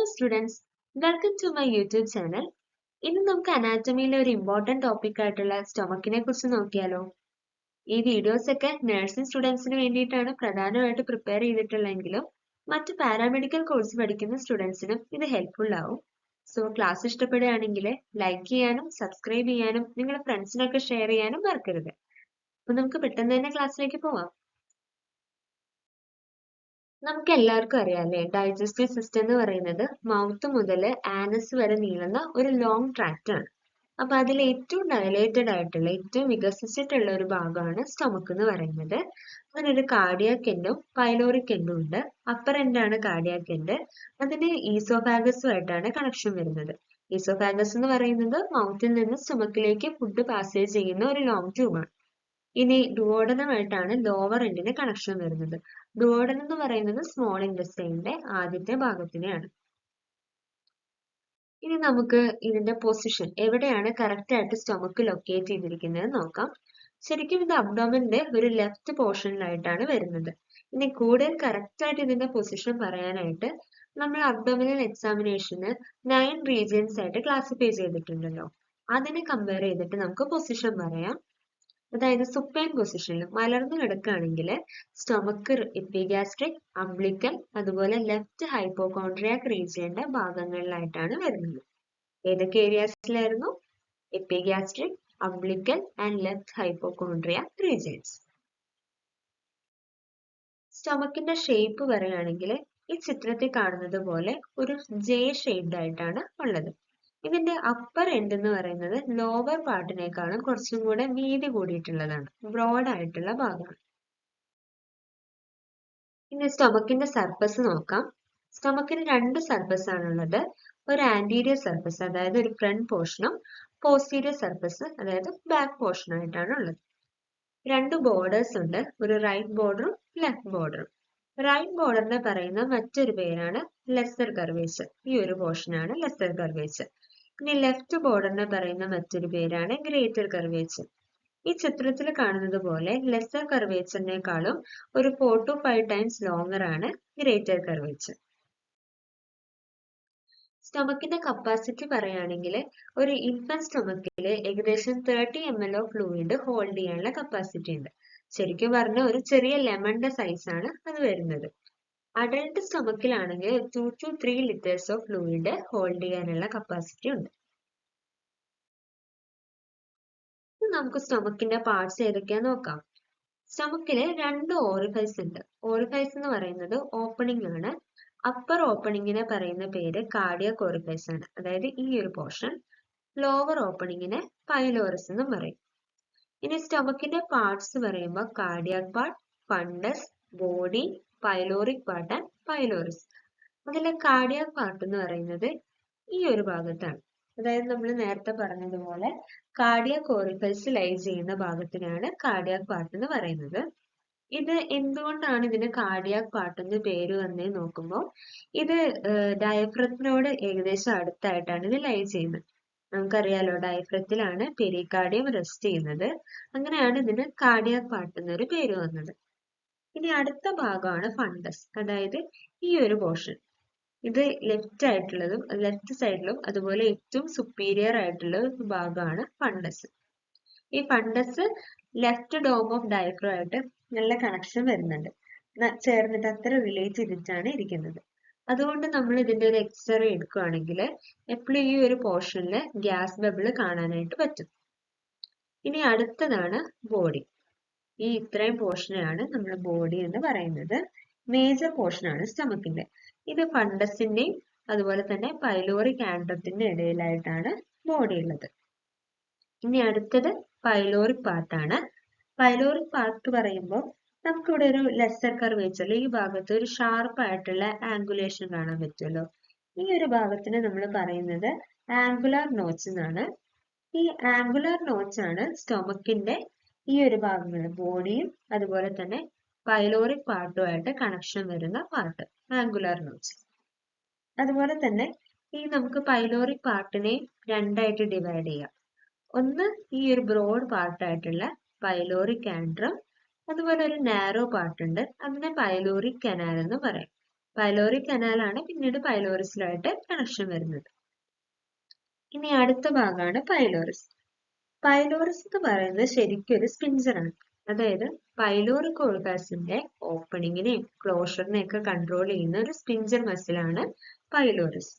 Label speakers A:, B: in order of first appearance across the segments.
A: Hello students, welcome to my YouTube channel. ഇന്ന് നമുക്ക് അനാറ്റമിയിലെ ഒരു ഇമ്പോർട്ടന്റ് ടോപ്പിക് ആയിട്ടുള്ള സ്റ്റൊമക്കിനെ കുറിച്ച് നോക്കിയാലോ. ഈ വീഡിയോസ് ഒക്കെ നഴ്സിംഗ് സ്റ്റുഡൻസിന് വേണ്ടിയിട്ടാണ് പ്രധാനമായിട്ട് പ്രിപ്പയർ ചെയ്തിട്ടുള്ളതെങ്കിലും മറ്റ് പാരാമെഡിക്കൽ കോഴ്സ് പഠിക്കുന്ന സ്റ്റുഡൻസിനും ഇത് ഹെൽപ്ഫുൾ ആവും. സോ ക്ലാസ് ഇഷ്ടപ്പെടുകയാണെങ്കിൽ ലൈക്ക് ചെയ്യാനും സബ്സ്ക്രൈബ് ചെയ്യാനും നിങ്ങളുടെ ഫ്രണ്ട്സിനൊക്കെ ഷെയർ ചെയ്യാനും മറക്കരുത്. അപ്പൊ നമുക്ക് പെട്ടെന്ന് തന്നെ ക്ലാസ്സിലേക്ക് പോവാം. നമുക്ക് എല്ലാവർക്കും അറിയാം അല്ലേ, ഡൈജസ്റ്റീവ് സിസ്റ്റം എന്ന് പറയുന്നത് മൗത്ത് മുതൽ ആനസ് വരെ നീളുന്ന ഒരു ലോങ് ട്രാക്റ്റ് ആണ്. അപ്പൊ അതിൽ ഏറ്റവും ഡയലേറ്റഡ് ആയിട്ടുള്ള ഏറ്റവും വികസിച്ചിട്ടുള്ള ഒരു ഭാഗമാണ് സ്റ്റൊമക്ക് എന്ന് പറയുന്നത്. അതിനൊരു കാർഡിയാക് എൻഡും പൈലോറിക് എൻഡും ഉണ്ട്. അപ്പർ എൻഡാണ് കാർഡിയാക് എൻഡ്. അതിന് ഈസോഫാഗസുമായിട്ടാണ് കണക്ഷൻ വരുന്നത്. ഈസോഫാഗസ് എന്ന് പറയുന്നത് മൗത്തിൽ നിന്ന് സ്റ്റൊമക്കിലേക്ക് ഫുഡ് പാസേജ് ചെയ്യുന്ന ഒരു ലോങ് ട്യൂബാണ്. ഇനി ഡുവോഡനമായിട്ടാണ് ലോവർ എൻഡിന് കണക്ഷൻ വരുന്നത്. ഡുവോഡനം എന്ന് പറയുന്നത് സ്മോൾ ഇൻറ്റസ്റ്റൈനിന്റെ ആദ്യത്തെ ഭാഗത്തിനെയാണ്. ഇനി നമുക്ക് ഇതിന്റെ പൊസിഷൻ എവിടെയാണ് കറക്റ്റ് ആയിട്ട് സ്റ്റൊമക്ക് ലൊക്കേറ്റ് ചെയ്തിരിക്കുന്നത് നോക്കാം. ശരിക്കും ഇത് അബ്ഡോമന്റെ ഒരു ലെഫ്റ്റ് പോർഷനിലായിട്ടാണ് വരുന്നത്. ഇനി കൂടുതൽ കറക്റ്റ് ആയിട്ട് ഇതിന്റെ പൊസിഷൻ പറയാനായിട്ട് നമ്മൾ അബ്ഡോമിനൽ എക്സാമിനേഷന് 9 റീജിയൻസ് ആയിട്ട് ക്ലാസിഫൈ ചെയ്തിട്ടുണ്ടല്ലോ. അതിനെ കമ്പയർ ചെയ്തിട്ട് നമുക്ക് പൊസിഷൻ പറയാം. അതായത് സുപ്പൈൻ പൊസിഷനിൽ മലർന്നു കിടക്കുകയാണെങ്കിൽ സ്റ്റൊമക്ക് എപ്പിഗാസ്ട്രിക്, അംബ്ലിക്കൽ, അതുപോലെ ലെഫ്റ്റ് ഹൈപ്പോകോൺട്രിയാക് റീജിയന്റെ ഭാഗങ്ങളിലായിട്ടാണ് വരുന്നത്. ഏതൊക്കെ ഏരിയാസിലായിരുന്നു? Epigastric, umbilical and left hypochondriac regions. സ്റ്റൊമക്കിന്റെ ഷേപ്പ് പറയുകയാണെങ്കിൽ ഈ ചിത്രത്തിൽ കാണുന്നത് പോലെ ഒരു ജെ ഷേപ്ഡ് ആയിട്ടാണ് ഉള്ളത്. ഇതിന്റെ അപ്പർ എൻഡ് എന്ന് പറയുന്നത് ലോവർ പാർട്ടിനേക്കാളും കുറച്ചും കൂടെ വീതി കൂടിയിട്ടുള്ളതാണ്, ബ്രോഡ് ആയിട്ടുള്ള ഭാഗമാണ്. ഇനി സ്റ്റൊമക്കിന്റെ സർഫസ് നോക്കാം. സ്റ്റൊമക്കിന് രണ്ട് സർഫസ് ആണുള്ളത്. ഒരു ആന്റീരിയർ സർഫസ് അതായത് ഒരു ഫ്രണ്ട് പോർഷനും പോസ്റ്റീരിയർ സർഫസ് അതായത് ബാക്ക് പോർഷൻ ആയിട്ടാണ് ഉള്ളത്. രണ്ട് ബോർഡേഴ്സ് ഉണ്ട്, ഒരു റൈറ്റ് ബോർഡറും ലെഫ്റ്റ് ബോർഡറും. റൈറ്റ് ബോർഡറിനെ പറയുന്ന മറ്റൊരു പേരാണ് ലെസ്സർ കർവേച്ചർ. ഈ ഒരു പോർഷനാണ് ലെസ്സർ കർവേച്ചർ. ഇനി ലെഫ്റ്റ് ബോർഡറിനെ പറയുന്ന മറ്റൊരു പേരാണ് ഗ്രേറ്റർ കർവേച്ചർ. ഈ ചിത്രത്തിൽ കാണുന്നത് പോലെ ലെസ്സർ കർവേച്ചറിനേക്കാളും ഒരു 4 to 5 ടൈംസ് ലോങ്ങർ ആണ് ഗ്രേറ്റർ കർവേച്ചർ. സ്റ്റൊമക്കിന്റെ കപ്പാസിറ്റി പറയുകയാണെങ്കിൽ ഒരു ഇൻഫന്റ് സ്റ്റൊമക്കിൽ ഏകദേശം 30 ml ഓഫ് ഫ്ലൂയിഡ് ഹോൾഡ് ചെയ്യാനുള്ള കപ്പാസിറ്റി ഉണ്ട്. ശരിക്കും പറഞ്ഞ ഒരു ചെറിയ ലെമണിന്റെ സൈസ് ആണ് അത് വരുന്നത്. അഡൽട്ട് സ്റ്റൊമക്കിലാണെങ്കിൽ 2 to 3 liters of fluid hold ചെയ്യാനുള്ള കപ്പാസിറ്റി ഉണ്ട്. നമുക്ക് സ്റ്റൊമക്കിന്റെ പാർട്സ് ഏതൊക്കെയാന്ന് നോക്കാം. സ്റ്റൊമക്കില് രണ്ട് ഓറിഫൈസ് ഉണ്ട്. ഓറിഫൈസ് എന്ന് പറയുന്നത് ഓപ്പണിംഗ് ആണ്. അപ്പർ ഓപ്പണിങ്ങിനെ പറയുന്ന പേര് കാർഡിയാക് ഓറിഫൈസ് ആണ്, അതായത് ഈ ഒരു പോർഷൻ. ലോവർ ഓപ്പണിങ്ങിനെ പൈലോറസ് എന്നും പറയും. ഇനി സ്റ്റൊമക്കിന്റെ പാർട്സ് പറയുമ്പോൾ cardiac part, fundus, body, pyloric part and pylorus. അതിലെ കാർഡിയാക് പാർട്ട് എന്ന് പറയുന്നത് ഈ ഒരു ഭാഗത്താണ്. അതായത് നമ്മൾ നേരത്തെ പറഞ്ഞതുപോലെ കാർഡിയാക് ഓറിഫൈസ് ലൈ ചെയ്യുന്ന ഭാഗത്തിനാണ് കാർഡിയാക് പാർട്ട് എന്ന് പറയുന്നത്. ഇത് എന്തുകൊണ്ടാണ് ഇതിന് കാർഡിയാക് പാർട്ട് എന്ന് പേര് വന്നേ നോക്കുമ്പോൾ ഇത് ഡയഫ്രത്തിനോട് ഏകദേശം അടുത്തായിട്ടാണ് ഇത് ലൈ ചെയ്യുന്നത്. നമുക്കറിയാലോ, ഡയഫ്രത്തിലാണ് പെരികാർഡിയം റെസ്റ്റ് ചെയ്യുന്നത്. അങ്ങനെയാണ് ഇതിന് കാർഡിയാക് പാർട്ട് എന്നൊരു പേര് വന്നത്. ഇനി അടുത്ത ഭാഗമാണ് ഫണ്ടസ്, അതായത് ഈ ഒരു പോർഷൻ. ഇത് ലെഫ്റ്റ് സൈഡിലും അതുപോലെ ഏറ്റവും സുപ്പീരിയർ ആയിട്ടുള്ള ഒരു ഭാഗമാണ് ഫണ്ടസ്. ഈ fundus left dome of diaphragm ആയിട്ട് നല്ല കണക്ഷൻ വരുന്നുണ്ട്, ചേർന്നിട്ട് അത്ര റിലേറ്റ് ചെയ്തിട്ടാണ് ഇരിക്കുന്നത്. അതുകൊണ്ട് നമ്മൾ ഇതിന്റെ ഒരു എക്സ്റേ എടുക്കുകയാണെങ്കിൽ എപ്പോഴും ഈ ഒരു പോർഷനിൽ ഗ്യാസ് ബബിള് കാണാനായിട്ട് പറ്റും. ഇനി അടുത്തതാണ് ബോഡി. ഈ ഇത്രയും പോർഷനാണ് നമ്മൾ ബോഡി എന്ന് പറയുന്നത്. മേജർ പോർഷനാണ് സ്റ്റൊമക്കിന്റെ. ഇത് ഫണ്ടസിന്റെയും അതുപോലെ തന്നെ പൈലോറിക് ആൻഡ്രത്തിന്റെ ഇടയിലായിട്ടാണ് ബോഡി ഉള്ളത്. ഇനി അടുത്തത് പൈലോറിക് പാർട്ടാണ്. പൈലോറിക് പാർട്ട് പറയുമ്പോൾ നമുക്കിവിടെ ഒരു ലെസ്സർ കർവേച്ചറിൽ ഈ ഭാഗത്ത് ഒരു ഷാർപ്പ് ആയിട്ടുള്ള ആംഗുലേഷൻ കാണാൻ പറ്റുമല്ലോ. ഈ ഒരു ഭാഗത്തിന് നമ്മൾ പറയുന്നത് ആംഗുലാർ നോച്ച് എന്നാണ്. ഈ ആംഗുലാർ നോച്ച് ആണ് സ്റ്റൊമക്കിന്റെ ഈ ഒരു ഭാഗങ്ങൾ, ബോഡിയും അതുപോലെ തന്നെ പൈലോറിക് പാർട്ടുമായിട്ട് കണക്ഷൻ വരുന്ന പാർട്ട്, ആംഗുലാർ നോച്ച്. അതുപോലെ തന്നെ ഈ നമുക്ക് പൈലോറിക് പാർട്ടിനെ രണ്ടായിട്ട് ഡിവൈഡ് ചെയ്യാം. ഒന്ന് ഈ ഒരു ബ്രോഡ് പാർട്ടായിട്ടുള്ള പൈലോറിക് ആൻഡ്രം, അതുപോലെ ഒരു നാരോ പാർട്ട് ഉണ്ട്, അതിനെ പൈലോറിക് കനാൽ എന്ന് പറയും. പൈലോറിക് കനാലാണ് പിന്നീട് പൈലോറിസിലായിട്ട് കണക്ഷൻ വരുന്നത്. ഇനി അടുത്ത ഭാഗമാണ് പൈലോറിസ്. പൈലോറിസ് എന്ന് പറയുന്നത് ശരിക്കും ഒരു സ്പിൻസറാണ്. അതായത് പൈലോറിക് ഓർഗാസിന്റെ ഓപ്പണിങ്ങിനെയും ക്ലോഷറിനെയും ഒക്കെ കൺട്രോൾ ചെയ്യുന്ന ഒരു സ്പിൻസർ മസിലാണ് പൈലോറിസ്.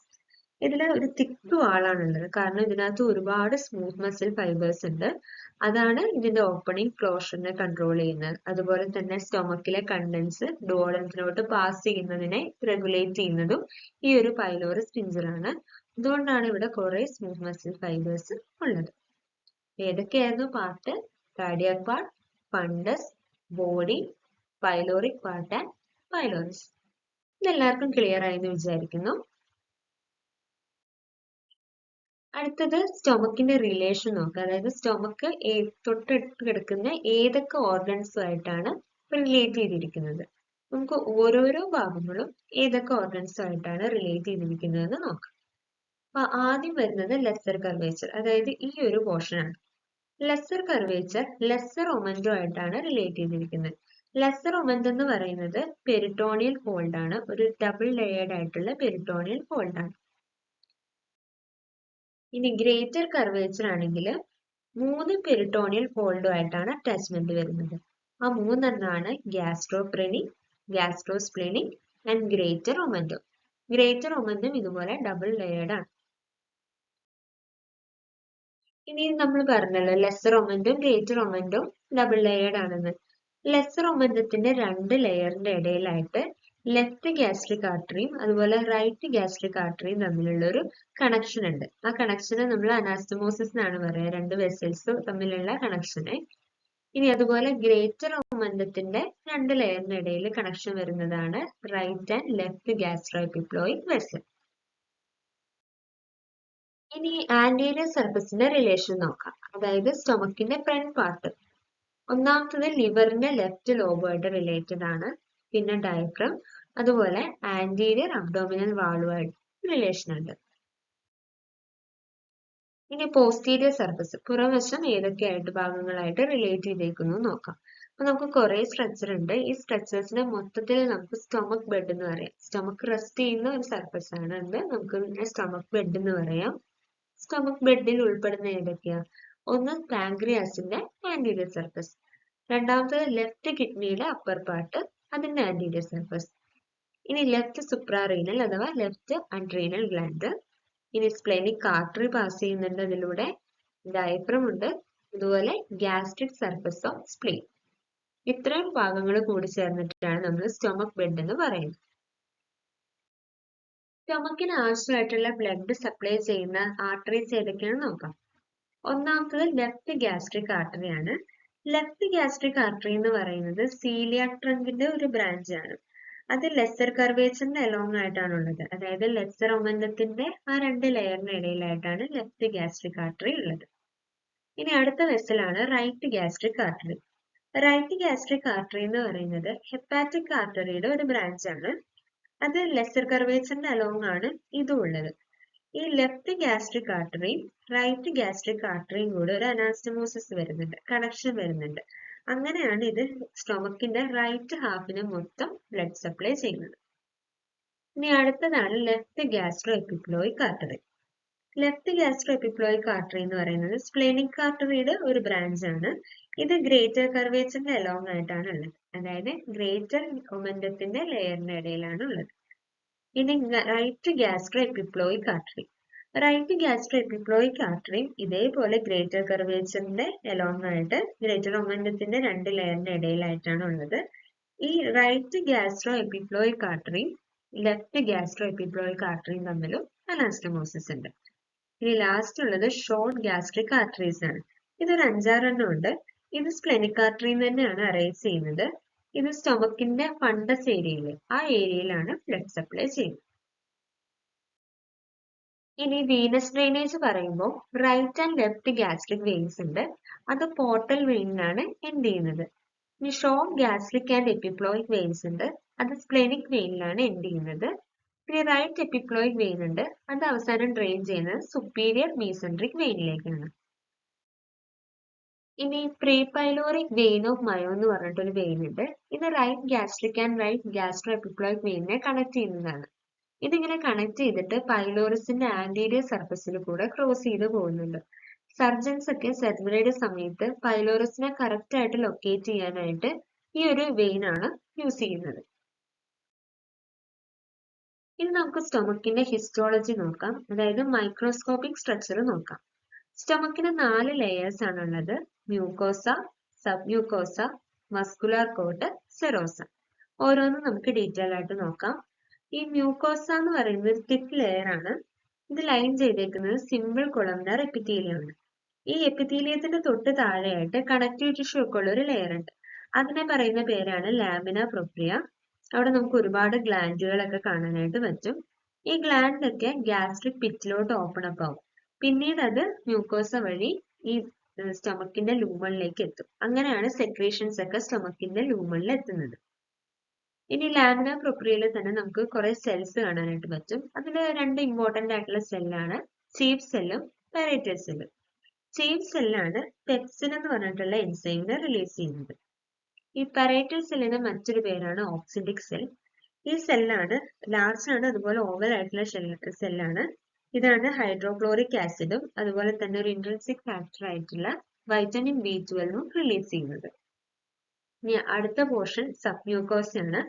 A: ഇതിൽ ഒരു തിക്ക് വാളാണുള്ളത്, കാരണം ഇതിനകത്ത് ഒരുപാട് സ്മൂത്ത് മസിൽ ഫൈബേഴ്സ് ഉണ്ട്. അതാണ് ഇതിന്റെ ഓപ്പണിംഗ് ക്ലോഷറിനെ കൺട്രോൾ ചെയ്യുന്നത്. അതുപോലെ തന്നെ സ്റ്റൊമക്കിലെ കണ്ടൻസ് ഡുവോഡനത്തിലോട്ട് പാസ് ചെയ്യുന്നതിനെ റെഗുലേറ്റ് ചെയ്യുന്നതും ഈ ഒരു പൈലോറിസ് സ്പിൻസറാണ്. അതുകൊണ്ടാണ് ഇവിടെ കുറെ സ്മൂത്ത് മസിൽ ഫൈബേഴ്സ് ഉള്ളത്. ഏതൊക്കെയായിരുന്നു part? Cardiac part, fundus, body, pyloric part and pylorus. ഇതെല്ലാവർക്കും ക്ലിയർ ആയി എന്ന് വിചാരിക്കുന്നു. അടുത്തത് സ്റ്റൊമക്കിന്റെ റിലേഷൻ നോക്കുക. അതായത് സ്റ്റൊമക്ക് തൊട്ടിട്ട് കിടക്കുന്ന ഏതൊക്കെ ഓർഗൻസുമായിട്ടാണ് റിലേറ്റ് ചെയ്തിരിക്കുന്നത്. നമുക്ക് ഓരോരോ ഭാഗങ്ങളും ഏതൊക്കെ ഓർഗൻസുമായിട്ടാണ് റിലേറ്റ് ചെയ്തിരിക്കുന്നതെന്ന് നോക്കാം. അപ്പൊ ആദ്യം വരുന്നത് ലെസ്സർ കർവേച്ചർ, അതായത് ഈ ഒരു പോർഷൻ ആണ്. ലെസ്സർ കർവേച്ചർ ലെസ്സർ ഒമൻഡോ ആയിട്ടാണ് റിലേറ്റ് ചെയ്തിരിക്കുന്നത്. ലെസ്സർ ഒമൻഡോ എന്ന് പറയുന്നത് പെരിറ്റോണിയൽ ഫോൾഡ് ആണ്, ഒരു ഡബിൾ ലെയേർഡ് ആയിട്ടുള്ള പെരിറ്റോണിയൽ ഫോൾഡ് ആണ്. ഇനി ഗ്രേറ്റർ കർവേച്ചർ ആണെങ്കിൽ 3 പെരിറ്റോണിയൽ ഫോൾഡുമായിട്ടാണ് അറ്റാച്ച്മെന്റ് വരുന്നത്. ആ 3 ഗ്യാസ്ട്രോപ്രെനിക്, ഗ്യാസ്ട്രോസ്പ്ലെനിക് ആൻഡ് ഗ്രേറ്റർ ഒമൻഡോ. ഗ്രേറ്റർ ഒമൻഡും ഇതുപോലെ ഡബിൾ ലെയേർഡ് ആണ്. ഇനി നമ്മൾ പറഞ്ഞല്ലോ ലെസ്സർ ഒമൻഡും ഗ്രേറ്റർ ഒമൻഡും ഡബിൾ ലെയേർഡ് ആണെന്ന്. ലെസ്സർ ഒമൻഡത്തിന്റെ 2 ലെയറിന്റെ ഇടയിലായിട്ട് ലെഫ്റ്റ് ഗ്യാസ്ട്രിക് ആർട്ടറിയും അതുപോലെ റൈറ്റ് ഗ്യാസ്ട്രിക് ആർട്ടറിയും തമ്മിലുള്ള ഒരു കണക്ഷൻ ഉണ്ട്. ആ കണക്ഷനെ നമ്മൾ അനാസ്റ്റമോസിസ് എന്നാണ് പറയുക, 2 വെസൽസ് തമ്മിലുള്ള കണക്ഷനെ. ഇനി അതുപോലെ ഗ്രേറ്റർ ഒമൻഡത്തിന്റെ 2 ലെയറിന്റെ ഇടയിൽ കണക്ഷൻ വരുന്നതാണ് right and left gastroepiploic vessel. ഇനി ആന്റീരിയർ സർഫസിന്റെ റിലേഷൻ നോക്കാം. അതായത് സ്റ്റൊമക്കിന്റെ ഫ്രണ്ട് പാർട്ട്. ഒന്നാമത്തത് ലിവറിന്റെ ലെഫ്റ്റ് ലോബുമായിട്ട് റിലേറ്റഡ് ആണ്. പിന്നെ ഡയഫ്രം, അതുപോലെ ആന്റീരിയർ അബ്ഡോമിനൽ വാളുമായിട്ട് റിലേഷൻ ഉണ്ട്. ഇനി പോസ്റ്റീരിയർ സർഫസ്, പുറംവശം ഏതൊക്കെയായിട്ട് ഭാഗങ്ങളായിട്ട് റിലേറ്റ് ചെയ്തേക്കുന്നു നോക്കാം. അപ്പൊ നമുക്ക് കുറെ സ്ട്രക്ചർ ഉണ്ട്. ഈ സ്ട്രക്ചേഴ്സിനെ മൊത്തത്തിൽ നമുക്ക് സ്റ്റൊമക് ബെഡ് എന്ന് പറയാം. സ്റ്റൊമക് റെസ്റ്റ് ചെയ്യുന്ന ഒരു സർഫസ് ആണ് അത്, നമുക്ക് സ്റ്റൊമക് ബെഡ് എന്ന് പറയാം. സ്റ്റൊമക് ബെഡിൽ ഉൾപ്പെടുന്ന ഏതൊക്കെയാ? ഒന്ന് പാൻക്രിയാസിന്റെ ആന്റീരിയർ സർഫസ്, രണ്ടാമത്തത് ലെഫ്റ്റ് കിഡ്നിയുടെ അപ്പർ പാർട്ട്, അതിന്റെ ആന്റീരിയർ സർഫസ്. ഇനി ലെഫ്റ്റ് സുപ്രാറീനൽ അഥവാ ലെഫ്റ്റ് അഡ്രീനൽ ഗ്ലാൻഡ്. ഇനി സ്പ്ലെനിക് ആർട്ടറി പാസ് ചെയ്യുന്നുണ്ട് അതിലൂടെ, ഡയഫ്രം ഉണ്ട്, അതുപോലെ ഗ്യാസ്ട്രിക് സർഫസ് ഓഫ് സ്പ്ലീൻ. ഇത്രയും ഭാഗങ്ങൾ കൂടി ചേർന്നിട്ടാണ് നമ്മൾ സ്റ്റൊമക് ബെഡ് എന്ന് പറയുന്നത്. സ്റ്റൊമക്കിന് ആവശ്യമായിട്ടുള്ള ബ്ലഡ് സപ്ലൈ ചെയ്യുന്ന ആർട്ടറീസ് ഏതൊക്കെയാണെന്ന് നോക്കാം. ഒന്നാമത്തത് ലെഫ്റ്റ് ഗ്യാസ്ട്രിക് ആർട്ടറി ആണ്. ലെഫ്റ്റ് ഗ്യാസ്ട്രിക് ആർട്ടറി എന്ന് പറയുന്നത് സീലിയാക് ട്രങ്കിന്റെ ഒരു ബ്രാഞ്ച് ആണ്. അത് ലെസ്സർ കർവേച്ചറിന്റെ അലോങ് ആയിട്ടാണുള്ളത്. അതായത് ലെസ്സർ ഒമൻഡത്തിന്റെ ആ 2 ലെയറിന് ഇടയിലായിട്ടാണ് ലെഫ്റ്റ് ഗ്യാസ്ട്രിക് ആർട്ടറി ഉള്ളത്. ഇനി അടുത്ത വെസലാണ് right gastric artery. Right gastric artery എന്ന് പറയുന്നത് ഹെപ്പാറ്റിക് ആർട്ടറിയുടെ ഒരു ബ്രാഞ്ച് ആണ്. അത് ലെസ്സർ കർവേച്ചറിന്റെ അലോങ് ആണ് ഇതും ഉള്ളത്. ഈ ലെഫ്റ്റ് ഗ്യാസ്ട്രിക് ആർട്ടറിയും റൈറ്റ് ഗ്യാസ്ട്രിക് ആർട്ടറിയും കൂടെ ഒരു അനാസ്റ്റമോസിസ് വരുന്നുണ്ട്, കണക്ഷൻ വരുന്നുണ്ട്. അങ്ങനെയാണ് ഇത് സ്റ്റൊമക്കിന്റെ റൈറ്റ് ഹാഫിന് മൊത്തം ബ്ലഡ് സപ്ലൈ ചെയ്യുന്നത്. ഇനി അടുത്തതാണ് left gastroepiploic artery. Left gastroepiploic artery എന്ന് പറയുന്നത് സ്പ്ലെനിക് ആർട്ടറിയുടെ ഒരു ബ്രാഞ്ച് ആണ്. ഇത് ഗ്രേറ്റർ കർവേച്ചറിന്റെ അലോങ് ആയിട്ടാണ് ഉള്ളത്. അതായത് ഗ്രേറ്റർ ഒമൻഡത്തിന്റെ ലെയറിന്റെ ഇടയിലാണ് ഉള്ളത്. ഇനി right gastroepiploic artery. Right gastroepiploic ആർട്ടറിയും ഇതേപോലെ ഗ്രേറ്റർ കർവേച്ചറിന്റെ അലോങ് ആയിട്ട് ഗ്രേറ്റർ ഒമൻഡത്തിന്റെ 2 ലെയറിന്റെ ഇടയിലായിട്ടാണ് ഉള്ളത്. ഈ റൈറ്റ് ഗ്യാസ്ട്രോ എപ്പിപ്ലോയിക് ആർട്ടറിയും ലെഫ്റ്റ് ഗ്യാസ്ട്രോ എപ്പിപ്ലോയിക് ആർട്ടറിയും തമ്മിലും അനാസ്റ്റമോസിസ് ഉണ്ട്. ഇനി ലാസ്റ്റ് ഉള്ളത് ഷോർട്ട് ഗ്യാസ്ട്രിക് ആർട്ടറീസ് ആണ്. ഇതൊരു 5-6 എണ്ണം ഉണ്ട്. ഇത് സ്പ്ലെനിക് ആർട്ടറിയിൽ തന്നെയാണ് അറൈസ് ചെയ്യുന്നത്. ഇത് സ്റ്റൊമക്കിന്റെ ഫണ്ടസ് ഏരിയയിൽ, ആ ഏരിയയിലാണ് ബ്ലഡ് സപ്ലൈ ചെയ്യുന്നത്. ഇനി വീനസ് ഡ്രെയിനേജ് പറയുമ്പോൾ right and left gastric veins ഉണ്ട്. അത് പോർട്ടൽ വെയിനിലാണ് എൻഡ് ചെയ്യുന്നത്. ഇനി short gastric and epiploic veins ഉണ്ട്. അത് സ്പ്ലെനിക് വെയിനിലാണ് എൻഡ് ചെയ്യുന്നത്. ഇനി റൈറ്റ് എപ്പിപ്ലോയിക് വെയിൻ ഉണ്ട്. അത് അവസാനം ഡ്രെയിൻ ചെയ്യുന്നത് സുപ്പീരിയർ മീസെൻട്രിക് വെയിനിലേക്കാണ്. ഇനി പ്രീപൈലോറിക് വെയിൻ ഓഫ് മയോ എന്ന് പറഞ്ഞിട്ടൊരു വെയിൻ ഉണ്ട്. ഇത് right gastric and right gastroepiploic വെയിനെ കണക്ട് ചെയ്യുന്നതാണ്. ഇതിങ്ങനെ കണക്ട് ചെയ്തിട്ട് പൈലോറസിന്റെ ആന്റീരിയർ സർഫസിൽ കൂടെ ക്രോസ് ചെയ്ത് പോകുന്നുണ്ട്. സർജൻസ് ഒക്കെ സർജറിയുടെ സമയത്ത് പൈലോറസിനെ കറക്റ്റ് ആയിട്ട് ലൊക്കേറ്റ് ചെയ്യാനായിട്ട് ഈ ഒരു വെയിൻ ആണ് യൂസ് ചെയ്യുന്നത്. ഇനി നമുക്ക് സ്റ്റൊമക്കിന്റെ ഹിസ്റ്റോളജി നോക്കാം, അതായത് മൈക്രോസ്കോപ്പിക് സ്ട്രക്ചർ നോക്കാം. സ്റ്റൊമക്കിന് 4 ലെയേഴ്സ് ആണുള്ളത്: mucosa, sub mucosa, muscular coat, serosa. ഓരോന്നും നമുക്ക് ഡീറ്റെയിൽ ആയിട്ട് നോക്കാം. ഈ മ്യൂക്കോസ എന്ന് പറയുന്നത് ഒരു തിക്ക് ലെയർ ആണ്. ഇത് ലൈൻ ചെയ്തേക്കുന്നത് സിമ്പിൾ കൊളംനാർ എപ്പിത്തീലിയം ആണ്. ഈ എപ്പിത്തീലിയത്തിന്റെ തൊട്ട് താഴെയായിട്ട് കണക്റ്റീവ് ടിഷ്യൂ ഒക്കെ ഉള്ള ഒരു ലെയർ ഉണ്ട്. അതിനെ പറയുന്ന പേരാണ് ലാമിന പ്രൊപ്രിയ. അവിടെ നമുക്ക് ഒരുപാട് ഗ്ലാൻഡുകളൊക്കെ കാണാനായിട്ട് പറ്റും. ഈ ഗ്ലാൻഡ് ഒക്കെ ഗ്യാസ്ട്രിക് പിറ്റിലോട്ട് ഓപ്പൺ അപ്പ് ആവും. പിന്നീട് അത് മ്യൂക്കോസ വഴി ഈ സ്റ്റൊമക്കിന്റെ ലൂമണിലേക്ക് എത്തും. അങ്ങനെയാണ് സെക്രീഷൻസ് ഒക്കെ സ്റ്റൊമക്കിന്റെ ലൂമണിൽ എത്തുന്നത്. ഇനി ലാമിന പ്രൊപ്രിയയിൽ തന്നെ നമുക്ക് കുറെ സെൽസ് കാണാനായിട്ട് പറ്റും. അതിൽ 2 ഇമ്പോർട്ടന്റ് ആയിട്ടുള്ള സെല്ലാണ് ചീഫ് സെല്ലും പാരേറ്റൽ സെല്ലും. ചീഫ് സെല്ലാണ് പെപ്സിൻ എന്ന് പറഞ്ഞിട്ടുള്ള എൻസൈമിനെ റിലീസ് ചെയ്യുന്നത്. ഈ പാരേറ്റൽ സെല്ലിന്റെ മറ്റൊരു പേരാണ് ഓക്സിഡിക് സെൽ. ഈ സെല്ലാണ് ലാർജ് ആണ്, അതുപോലെ ഓവൽ ആയിട്ടുള്ള സെല്ലാണ്. ഇതാണ് ഹൈഡ്രോക്ലോറിക് ആസിഡും അതുപോലെ തന്നെ ഒരു ഇൻട്രിൻസിക് ഫാക്ടർ ആയിട്ടുള്ള വൈറ്റമിൻ B12 റിലീസ് ചെയ്യുന്നത്. ഇനി അടുത്ത പോർഷൻ സബ്മ്യൂക്കോസ ആണ്.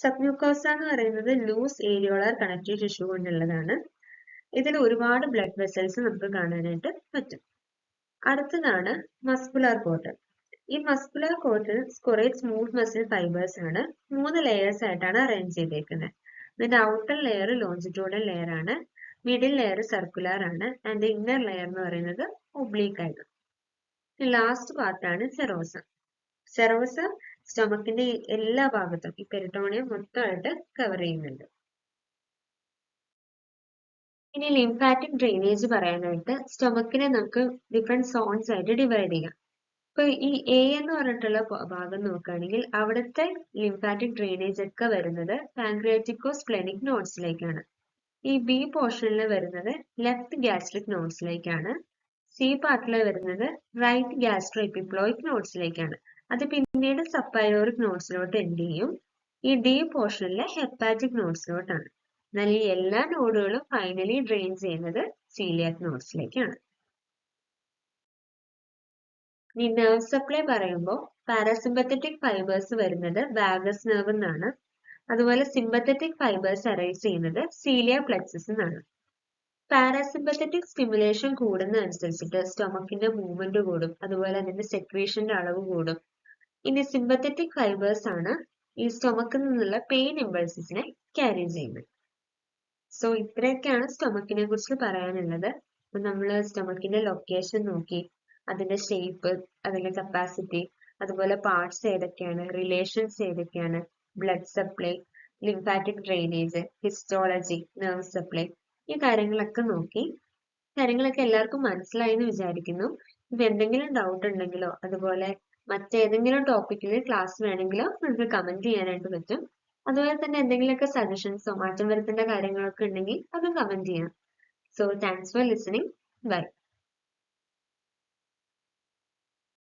A: സബ്മ്യൂക്കോസ എന്ന് പറയുന്നത് ലൂസ് ഏരിയോളർ കണക്റ്റീവ് ടിഷ്യൂ കൊണ്ടുള്ളതാണ്. ഇതിൽ ഒരുപാട് ബ്ലഡ് വെസൽസ് നമുക്ക് കാണാനായിട്ട് പറ്റും. അടുത്തതാണ് മസ്കുലാർ കോട്ട്. ഈ മസ്കുലാർ കോട്ടിൽ കുറെ സ്മൂത്ത് മസിൽ ഫൈബേഴ്സ് ആണ് 3 ലെയേഴ്സ് ആയിട്ടാണ് അറേഞ്ച് ചെയ്തേക്കുന്നത്. ഇതിന്റെ ഔട്ടർ ലെയർ ലോഞ്ചിറ്റ്യൂഡൽ ലെയർ ആണ്, മിഡിൽ ലെയർ സർക്കുലർ ആണ്, ആൻഡ് ഇന്നർ ലെയർ എന്ന് പറയുന്നത് ഒബ്ലീക്ക് ആയിട്ട്. ലാസ്റ്റ് പാർട്ടാണ് സെറോസ. സെറോസ സ്റ്റൊമക്കിന്റെ എല്ലാ ഭാഗത്തും ഈ പെരിട്ടോണിയം മൊത്തമായിട്ട് കവർ ചെയ്യുന്നുണ്ട്. ഇനി ലിംഫാറ്റിക് ഡ്രെയിനേജ് പറയാനായിട്ട് സ്റ്റൊമക്കിനെ നമുക്ക് ഡിഫറെന്റ് സോൺസ് ആയിട്ട് ഡിവൈഡ് ചെയ്യാം. ഇപ്പൊ ഈ എ എന്ന് പറഞ്ഞിട്ടുള്ള ഭാഗം നോക്കുകയാണെങ്കിൽ അവിടുത്തെ ലിംഫാറ്റിക് ഡ്രെയിനേജ് ഒക്കെ വരുന്നത് പാൻക്രിയാറ്റിക്കോ സ്പ്ലെനിക് നോഡ്സിലേക്കാണ്. ഈ ബി പോർഷനിൽ വരുന്നത് ലെഫ്റ്റ് ഗ്യാസ്ട്രിക് നോഡ്സിലേക്കാണ്. സി പാർട്ടിൽ വരുന്നത് റൈറ്റ് ഗ്യാസ്ട്രോ എപ്പിപ്ലോയിക് നോഡ്സിലേക്കാണ്. അത് പിന്നീട് സബ്പൈലോറിക് നോഡ്സിലോട്ട് എൻഡ് ചെയ്യും. ഈ ഡി പോർഷനിലെ ഹെപ്പാറ്റിക് നോഡ്സിലോട്ടാണ്. എന്നാൽ ഈ എല്ലാ നോഡുകളും ഫൈനലി ഡ്രെയിൻ ചെയ്യുന്നത് സീലിയാക് നോഡ്സിലേക്കാണ്. ഇനി നെർവ് സപ്ലൈ പറയുമ്പോൾ പാരാസിമ്പത്തറ്റിക് ഫൈബേഴ്സ് വരുന്നത് വാഗസ് നെർവ് എന്നാണ്. അതുപോലെ സിമ്പത്തറ്റിക് ഫൈബേഴ്സ് അറൈസ് ചെയ്യുന്നത് സീലിയ പ്ലെക്സസ് എന്നാണ്. പാരാസിമ്പത്തറ്റിക് സ്റ്റിമുലേഷൻ കൂടുന്നതനുസരിച്ചിട്ട് സ്റ്റൊമക്കിന്റെ മൂവ്മെന്റ് കൂടും, അതുപോലെ അതിന്റെ സെക്രീഷന്റെ അളവ് കൂടും. ഇനി സിമ്പത്തറ്റിക് ഫൈബേഴ്സ് ആണ് ഈ സ്റ്റൊമക്കിൽ നിന്നുള്ള പെയിൻ ഇമ്പൾസസിനെ ക്യാരി ചെയ്യുന്നത്. സോ ഇത്രയൊക്കെയാണ് സ്റ്റൊമക്കിനെ കുറിച്ച് പറയാനുള്ളത്. അപ്പൊ നമ്മൾ സ്റ്റൊമക്കിന്റെ ലൊക്കേഷൻ നോക്കി, അതിന്റെ ഷേപ്പ്, അതിന്റെ കപ്പാസിറ്റി, അതുപോലെ പാർട്സ് ഏതൊക്കെയാണ്, റിലേഷൻസ് ഏതൊക്കെയാണ്, blood supply, lymphatic drainage, histology, nerve supply, ഈ കാര്യങ്ങളൊക്കെ നോക്കി. കാര്യങ്ങളൊക്കെ എല്ലാവർക്കും മനസ്സിലായി എന്ന് വിചാരിക്കുന്നു. ഇപ്പൊ എന്തെങ്കിലും ഡൗട്ട് ഉണ്ടെങ്കിലോ അതുപോലെ മറ്റേതെങ്കിലും ടോപ്പിക്കിൽ ക്ലാസ് വേണമെങ്കിലോ നിങ്ങൾക്ക് കമന്റ് ചെയ്യാനായിട്ട് പറ്റും. അതുപോലെ തന്നെ എന്തെങ്കിലുമൊക്കെ സജഷൻസോ മാറ്റം വരുത്തേണ്ട കാര്യങ്ങളൊക്കെ ഉണ്ടെങ്കിൽ അതും കമന്റ് ചെയ്യാം. So thanks for listening. By.